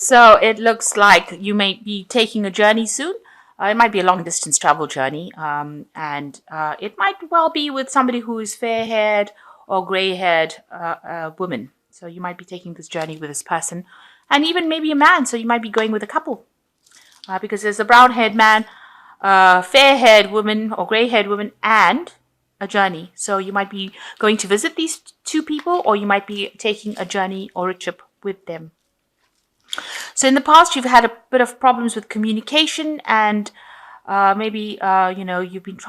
So it looks like you may be taking a journey soon. It might be a long distance travel journey, and it might well be with somebody who is fair haired or grey haired woman. So you might be taking this journey with this person, and even maybe a man. So you might be going with a couple, because there's a brown haired man, fair haired woman or grey haired woman, and a journey. So you might be going to visit these two people, or you might be taking a journey or a trip with them. So in the past, you've had a bit of problems with communication, and maybe you've been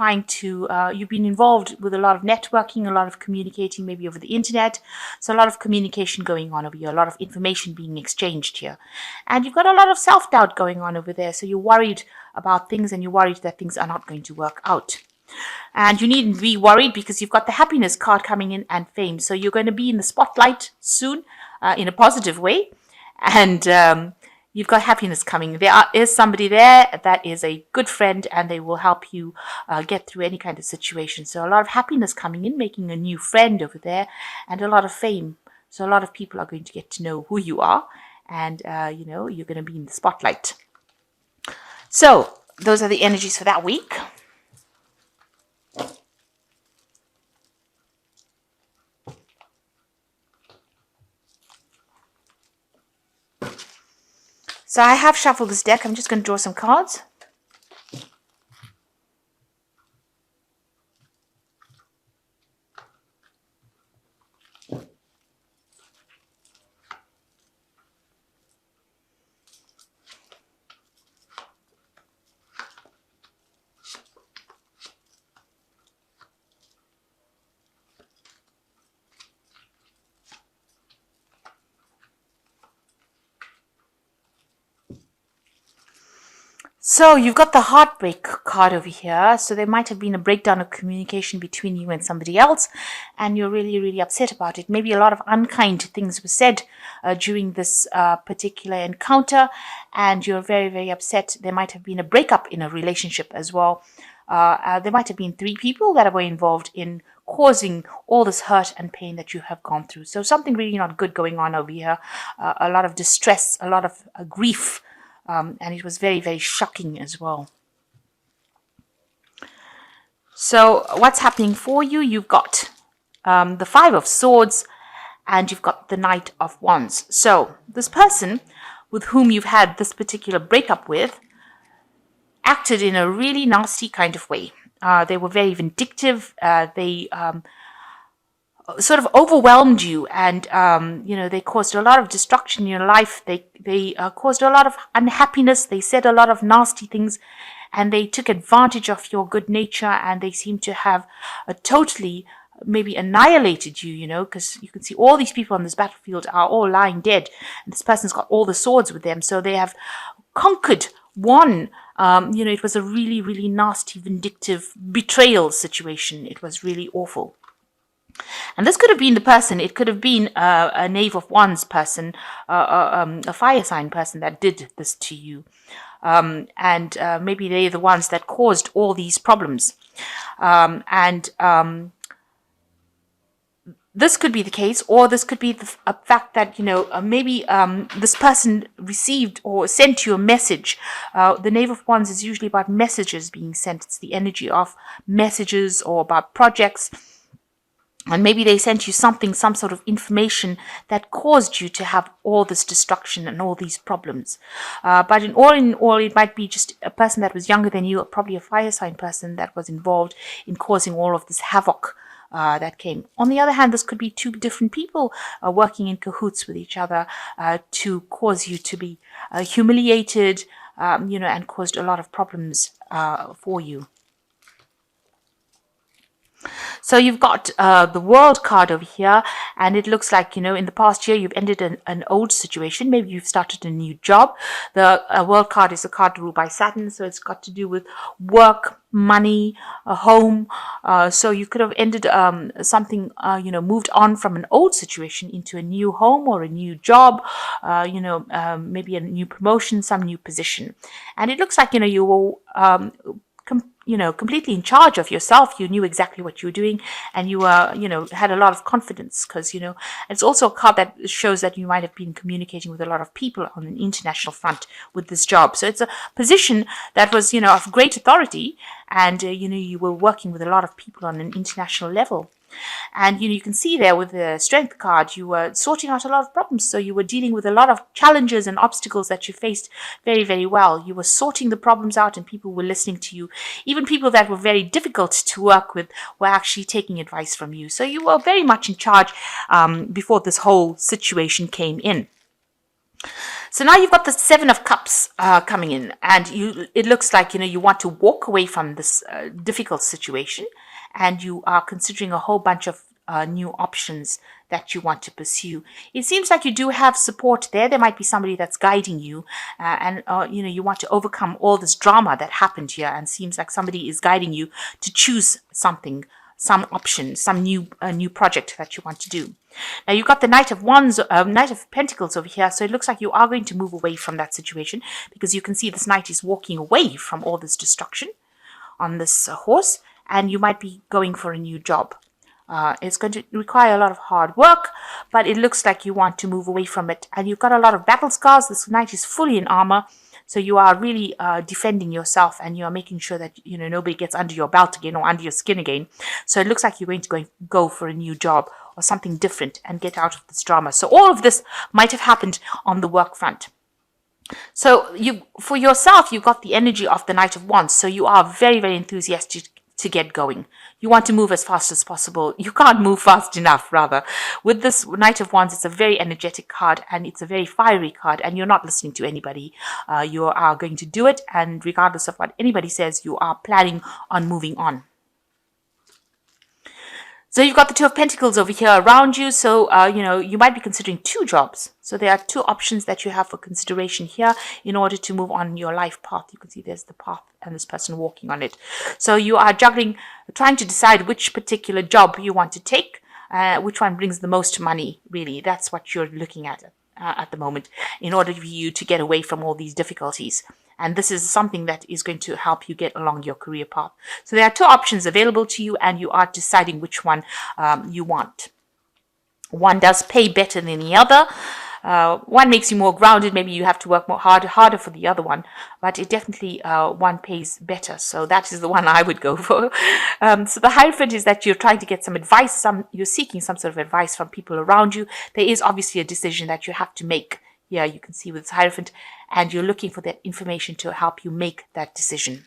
you've been involved with a lot of networking, a lot of communicating, maybe over the internet. So a lot of communication going on over here, a lot of information being exchanged here, and you've got a lot of self-doubt going on over there. So you're worried about things, and you're worried that things are not going to work out. And you needn't be worried because you've got the happiness card coming in and fame. So you're going to be in the spotlight soon, in a positive way. And you've got happiness coming. Is somebody there that is a good friend, and they will help you get through any kind of situation. So a lot of happiness coming in, making a new friend over there, and a lot of fame. So a lot of people are going to get to know who you are, and you're going to be in the spotlight. So those are the energies for that week. So I have shuffled this deck. I'm just going to draw some cards. So you've got the heartbreak card over here. So there might have been a breakdown of communication between you and somebody else, and you're really, really upset about it. Maybe a lot of unkind things were said during this particular encounter, and you're very, very upset. There might have been a breakup in a relationship as well. There might have been 3 people that were involved in causing all this hurt and pain that you have gone through. So something really not good going on over here. A lot of distress, a lot of grief. And it was very, very shocking as well. So what's happening for you? You've got the 5 of Swords, and you've got the Knight of Wands. So this person with whom you've had this particular breakup with acted in a really nasty kind of way. They were very vindictive. They sort of overwhelmed you, and they caused a lot of destruction in your life. They caused a lot of unhappiness. They said a lot of nasty things, and they took advantage of your good nature, and they seem to have totally maybe annihilated you, because you can see all these people on this battlefield are all lying dead, and this person's got all the swords with them. So they have conquered, won. It was a really, really nasty, vindictive betrayal situation. It was really awful. And this could have been the person. It could have been a Knave of Wands person, a fire sign person that did this to you. And maybe they're the ones that caused all these problems. This could be the case, or this could be the fact that, maybe this person received or sent you a message. The Knave of Wands is usually about messages being sent. It's the energy of messages or about projects. And maybe they sent you some sort of information that caused you to have all this destruction and all these problems. But in all, it might be just a person that was younger than you, probably a fire sign person that was involved in causing all of this havoc that came. On the other hand, this could be 2 different people working in cahoots with each other to cause you to be humiliated, and caused a lot of problems for you. So you've got the World card over here, and it looks like, in the past year, you've ended an old situation. Maybe you've started a new job. The World card is a card ruled by Saturn, so it's got to do with work, money, a home. So you could have ended something, moved on from an old situation into a new home or a new job, maybe a new promotion, some new position. And it looks like, you will completely in charge of yourself. You knew exactly what you were doing, and you were, had a lot of confidence, because, it's also a card that shows that you might have been communicating with a lot of people on an international front with this job. So it's a position that was, of great authority, and, you were working with a lot of people on an international level. And you can see there with the strength card, you were sorting out a lot of problems. So you were dealing with a lot of challenges and obstacles that you faced very, very well. You were sorting the problems out, and people were listening to you. Even people that were very difficult to work with were actually taking advice from you. So you were very much in charge before this whole situation came in. So now you've got the Seven of Cups coming in, and it looks like, you want to walk away from this difficult situation, and you are considering a whole bunch of new options that you want to pursue. It seems like you do have support there. There might be somebody that's guiding you, and you want to overcome all this drama that happened here, and seems like somebody is guiding you to choose something, some option, some new project that you want to do. Now you've got the Knight of Wands, Knight of Pentacles over here, so it looks like you are going to move away from that situation, because you can see this knight is walking away from all this destruction on this horse, and you might be going for a new job. It's going to require a lot of hard work, but it looks like you want to move away from it. And you've got a lot of battle scars. This knight is fully in armor, so you are really defending yourself, and you are making sure that nobody gets under your belt again or under your skin again. So it looks like you're going to go for a new job or something different and get out of this drama. So all of this might have happened on the work front. So for yourself, you've got the energy of the Knight of Wands. So you are very, very enthusiastic to get going. You want to move as fast as possible. You can't move fast enough, rather. With this Knight of Wands, it's a very energetic card, and it's a very fiery card, and you're not listening to anybody. You are going to do it, and regardless of what anybody says, you are planning on moving on. So you've got the Two of Pentacles over here around you. So, you might be considering two jobs. So there are two options that you have for consideration here in order to move on your life path. You can see there's the path and this person walking on it. So you are juggling, trying to decide which particular job you want to take, which one brings the most money, really. That's what you're looking at the moment, in order for you to get away from all these difficulties. And this is something that is going to help you get along your career path. So there are two options available to you, and you are deciding which one you want. One does pay better than the other. One makes you more grounded. Maybe you have to work harder for the other one, but it definitely one pays better. So that is the one I would go for. So the Hierophant is that you're trying to get some advice. You're seeking some sort of advice from people around you. There is obviously a decision that you have to make. Here you can see with Hierophant, and you're looking for that information to help you make that decision.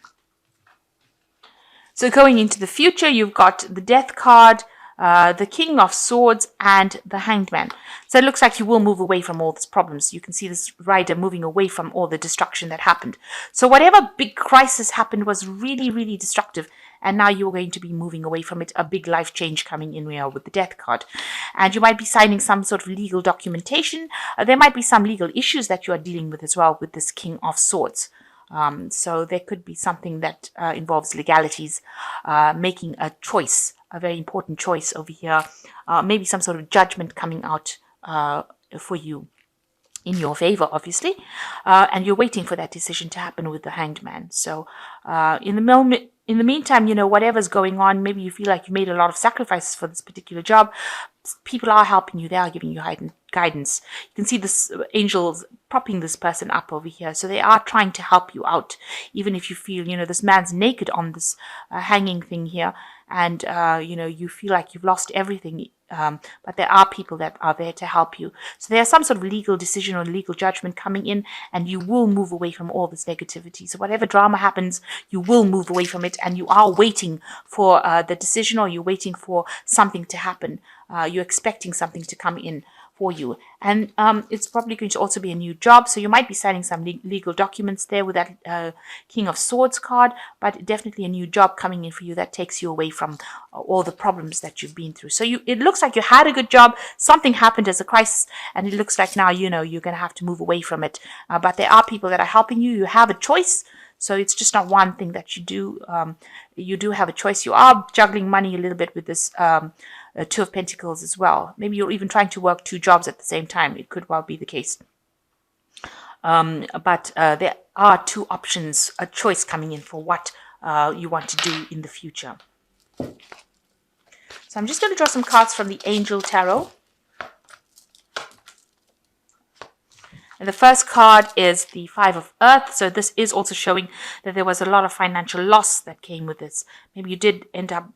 So going into the future, you've got the Death card, the King of Swords, and the Hanged Man. So it looks like you will move away from all these problems. You can see this rider moving away from all the destruction that happened. So whatever big crisis happened was really, really destructive. And now you're going to be moving away from it, a big life change coming in here with the Death card. And you might be signing some sort of legal documentation. There might be some legal issues that you are dealing with as well with this King of Swords. So there could be something that involves legalities, making a choice, a very important choice over here. Maybe some sort of judgment coming out for you in your favor, obviously. And you're waiting for that decision to happen with the Hanged Man. So in the meantime, whatever's going on, maybe you feel like you made a lot of sacrifices for this particular job. People are helping you. They are giving you guidance. You can see this angels propping this person up over here. So they are trying to help you out. Even if you feel, this man's naked on this hanging thing here. And, you feel like you've lost everything. But there are people that are there to help you. So there's some sort of legal decision or legal judgment coming in, and you will move away from all this negativity. So whatever drama happens, you will move away from it, and you are waiting for the decision, or you're waiting for something to happen. You're expecting something to come in for you. And it's probably going to also be a new job. So you might be signing some legal documents there with that King of Swords card, but definitely a new job coming in for you that takes you away from all the problems that you've been through. So it looks like you had a good job. Something happened as a crisis, and it looks like now, you're going to have to move away from it. But there are people that are helping you. You have a choice. So it's just not one thing that you do. You do have a choice. You are juggling money a little bit with this Two of Pentacles as well. Maybe you're even trying to work two jobs at the same time. It could well be the case. But there are two options, a choice coming in for what you want to do in the future. So I'm just going to draw some cards from the Angel Tarot. And the first card is the Five of Earth. So this is also showing that there was a lot of financial loss that came with this. Maybe you did end up,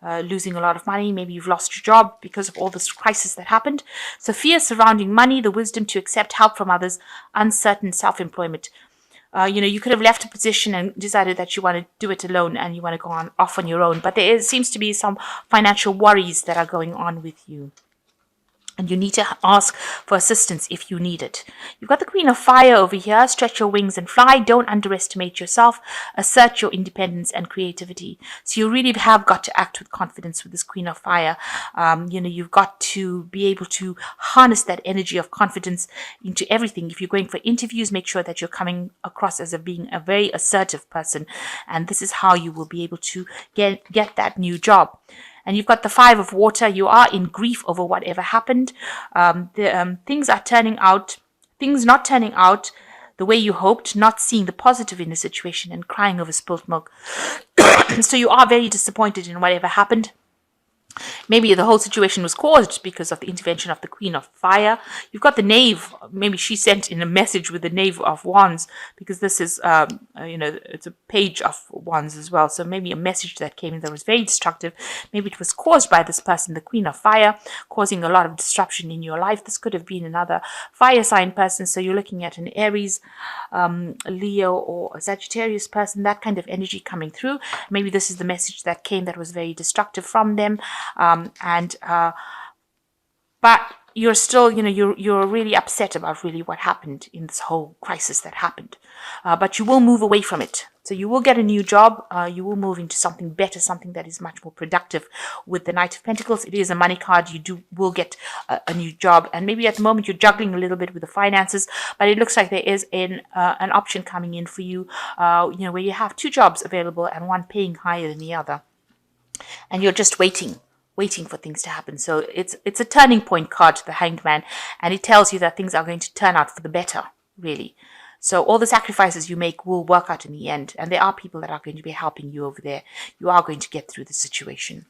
losing a lot of money. Maybe you've lost your job because of all this crisis that happened. So fear surrounding money, the wisdom to accept help from others, uncertain self-employment. You could have left a position and decided that you want to do it alone and you want to go off on your own. But seems to be some financial worries that are going on with you. And you need to ask for assistance if you need it. You've got the Queen of Fire over here. Stretch your wings and fly. Don't underestimate yourself. Assert your independence and creativity. So you really have got to act with confidence with this Queen of Fire. You've got to be able to harness that energy of confidence into everything. If you're going for interviews, make sure that you're coming across as being a very assertive person. And this is how you will be able to get that new job. And you've got the Five of Water. You are in grief over whatever happened. Things not turning out the way you hoped, not seeing the positive in the situation and crying over spilt milk. So you are very disappointed in whatever happened. Maybe the whole situation was caused because of the intervention of the Queen of Fire. You've got the Knave. Maybe she sent in a message with the Knave of Wands, because this is, it's a Page of Wands as well. So maybe a message that came in that was very destructive. Maybe it was caused by this person, the Queen of Fire, causing a lot of disruption in your life. This could have been another fire sign person. So you're looking at an Aries, Leo, or a Sagittarius person, that kind of energy coming through. Maybe this is the message that came that was very destructive from them. But you're still, you're really upset about really what happened in this whole crisis that happened. But you will move away from it. So you will get a new job. You will move into something better, something that is much more productive. With the Knight of Pentacles, it is a money card. You will get a new job. And maybe at the moment you're juggling a little bit with the finances, but it looks like there is an option coming in for you, where you have two jobs available and one paying higher than the other. And you're just waiting for things to happen. So it's a turning point card to the Hanged Man, and it tells you that things are going to turn out for the better, really. So all the sacrifices you make will work out in the end, and there are people that are going to be helping you over there. You are going to get through the situation.